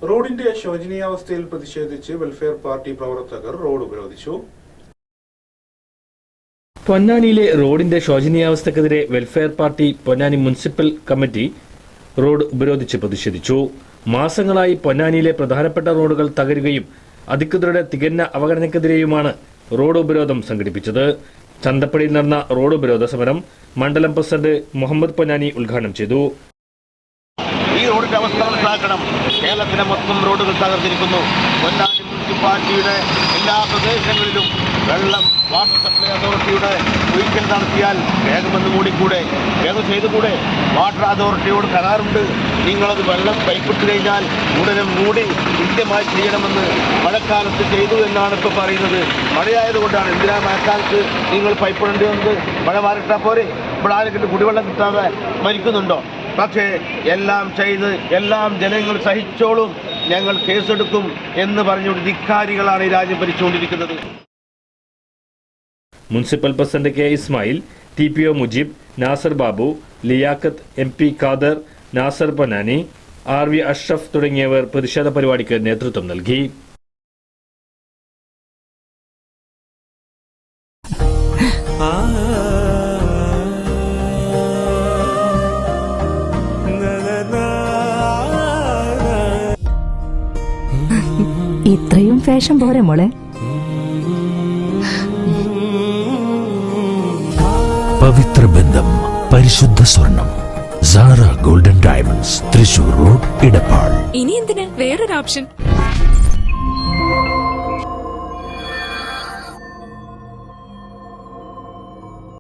റോഡിന്റെ ശോചനീയാവസ്ഥയിൽ പ്രതിഷേധിച്ച് welfare party പ്രവർത്തകർ റോഡ് ഉപരോധിച്ചു. പൊന്നാനിയിലെ റോഡിന്റെ ശോചനീയാവസ്ഥക്കെതിരെ welfare party Ponnani municipal committee road ഉപരോധിച്ച് പ്രതിഷേധിച്ചു. മാസങ്ങളായി പൊന്നാനിയിലെ പ്രധാനപ്പെട്ട റോഡുകൾ തകരുകയും അധികൃതരുടെ തികഞ്ഞ അവഗണനയ്ക്കെതിരെയുമാണ് റോഡ് ഉപരോധം സംഘടിപ്പിച്ചത്. ചന്തപ്പടിയിൽ നടന്ന റോഡ് ഉപരോധ സമരം മണ്ഡലം പ്രസിഡന്റ് മുഹമ്മദ് പൊന്നാനി ഉദ്ഘാടനം ചെയ്തു. ഈ റോഡിന്റെ അവസ്ഥ മനസ്സിലാക്കണം. കേരളത്തിലെ മൊത്തം റോഡുകൾ തകർന്നിരിക്കുന്നു. പൊന്നാനി മുനിസിപ്പാലിറ്റിയുടെ എല്ലാ പ്രദേശങ്ങളിലും വെള്ളം വാട്ടർ സപ്ലൈ അതോറിറ്റിയുടെ ഒഴിക്കൽ നടത്തിയാൽ വേഗമെന്ന് മൂടിക്കൂടെ, വേഗം ചെയ്തുകൂടെ? വാട്ടർ അതോറിറ്റിയോട് കരാറുണ്ട്. നിങ്ങളത് വെള്ളം പൈപ്പിട്ട് കഴിഞ്ഞാൽ ഉടനെ മൂടി കൃത്യമായി ചെയ്യണമെന്ന് മഴക്കാലത്ത് ചെയ്തു എന്നാണ് ഇപ്പോൾ പറയുന്നത്. മഴയായതുകൊണ്ടാണ്. എന്തിനാ മഴക്കാലത്ത് നിങ്ങൾ പൈപ്പിടേണ്ടി വന്നത്? മഴ മാറിയിട്ടാൽ പോരെ? ഇവിടെ ആരെങ്കിലും കുടിവെള്ളം കിട്ടാതെ മരിക്കുന്നുണ്ടോ? പക്ഷേ എല്ലാം ചെയ്ത് എല്ലാം ജനങ്ങൾ സഹിച്ചോളും, ഞങ്ങൾ കേസെടുക്കും എന്ന് പറഞ്ഞുകൊണ്ട് ധിക്കാരികളാണ് ഈ രാജ്യം ഭരിച്ചുകൊണ്ടിരിക്കുന്നത്. Municipal president K Ismail, TPO Mujeeb, Nasar Babu, Liyaqat, MP Khader, Nasar Ponnani, RV Ashraf തുടങ്ങിയവർ പ്രതിഷേധ പരിപാടിക്ക് നേതൃത്വം നൽകി. ഇത്രയും ഫാഷൻ പോരെ മോളെ? പവിത്ര ബന്ധം, പരിശുദ്ധ സ്വർണം. Sara golden diamonds, Thrissur road, Edappal. ഇനി എന്തിന് വേറൊരു ഓപ്ഷൻ?